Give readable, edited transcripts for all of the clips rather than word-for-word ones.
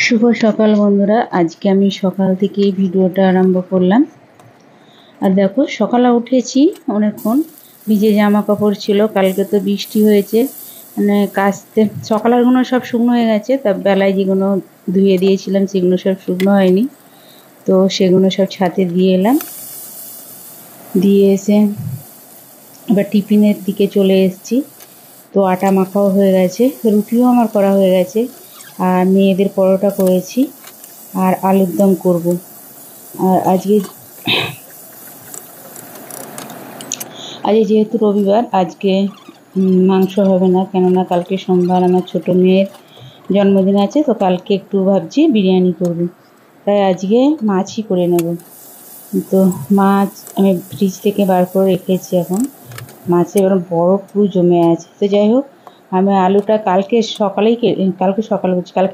শুভ সকাল বন্ধুরা, আজকে আমি সকাল থেকেই ভিডিওটা আরম্ভ করলাম। আর দেখো সকালে উঠেছি অনেকক্ষণ, ভিজে জামা কাপড় ছিল, কালকে তো বৃষ্টি হয়েছে, মানে কাচতে সকালেরগুলো সব শুকনো হয়ে গেছে, তা বেলায় যেগুলো ধুয়ে দিয়েছিলাম সেগুলো সব শুকনো হয়নি, তো সেগুলো সব ছাদে দিয়ে এলাম। দিয়ে এসে এবার টিফিনের দিকে চলে এসেছি। তো আটা মাখাও হয়ে গেছে, রুটিও আমার করা হয়ে গেছে, আর মেয়েদের পরোটা করেছি আর আলুর দম করব। আর আজকে যেহেতু রবিবার, আজকে মাংস হবে না, কেননা কালকে সোমবার আমার ছোটো মেয়ের জন্মদিন আছে, তো কালকে একটু ভাবছি বিরিয়ানি করব, তাই আজকে মাছই করে নেব। তো মাছ আমি ফ্রিজ থেকে বার করে রেখেছি, এখন মাছে এবার বরফ পুরো জমে আছে। তো যাই হোক, আমি আলুটা কালকে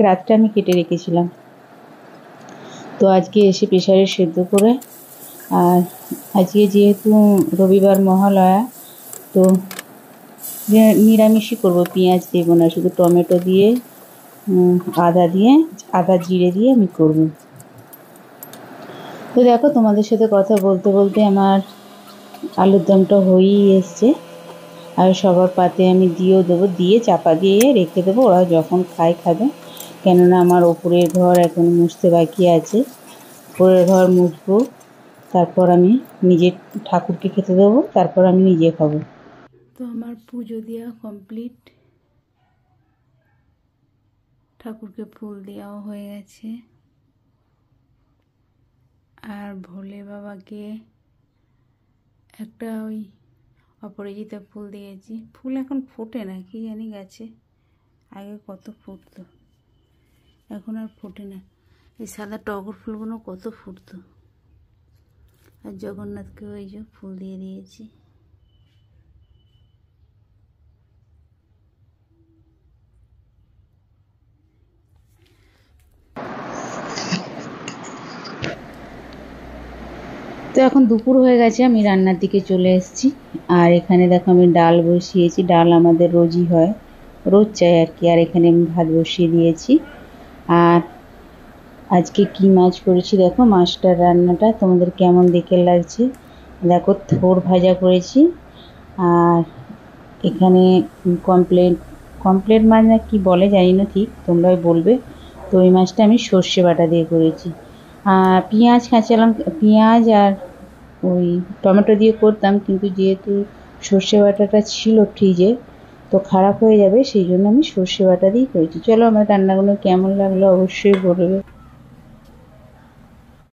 রাত্রে আমি কেটে রেখেছিলাম, তো আজকে এসে প্রেসারে সেদ্ধ করে, আর আজকে যেহেতু রবিবার মহালয়া, তো নিরামিষই করব, পেঁয়াজ দেবো না, শুধু টমেটো দিয়ে আদা জিরে দিয়ে আমি করব। তো দেখো, তোমাদের সাথে কথা বলতে বলতে আমার আলুর দমটা হয়েই এসছে, আর সবার পাতে আমি দিয়েও দেবো, দিয়ে চাপা দিয়ে রেখে দেবো, ওরা যখন খাবে। কেননা আমার ওপরের ঘর এখন মুছতে বাকি আছে, ওপরের ঘর মুছবো, তারপর আমি নিজে ঠাকুরকে খেতে দেবো, তারপর আমি নিজে খাবো। তো আমার পুজো দেওয়া কমপ্লিট, ঠাকুরকে ফুল দেওয়াও হয়ে গেছে, আর ভোলে বাবাকে একটা ওই অপরাজিতা ফুল দিয়েছি। ফুল এখন ফোটে না, কি জানি গাছে, আগে কত ফুটতো, এখন আর ফোটে না। এই সাদা টগর ফুলগুলো কত ফুটতো। আর জগন্নাথকে ওই যে ফুল দিয়ে দিয়েছি। তো এখন দুপুর হয়ে গেছে, আমি রান্নার দিকে চলে এসেছি। আর এখানে দেখো আমি ডাল বসিয়েছি, ডাল আমাদের রোজই হয়, রোজ চাই আর কি। আর এখানে আমি ভাত বসিয়ে দিয়েছি। আর আজকে কি মাছ করেছি দেখো, মাছটার রান্নাটা তোমাদের কেমন দেখে লাগছে দেখো। থোর ভাজা করেছি, আর এখানে কমপ্লেট মাছ না কি বলে জানি না ঠিক, তোমরাই বলবে। তো ওই মাছটা আমি সর্ষে বাটা দিয়ে করেছি। আর পেঁয়াজ আর ওই টমেটো দিয়ে করতাম, কিন্তু যেহেতু সর্ষে বাটাটা ছিল ফ্রিজে, তো খারাপ হয়ে যাবে, সেই জন্য আমি সর্ষে বাটা দিয়েই করেছি। চলো আমার রান্নাগুলো কেমন লাগলো অবশ্যই বলবে।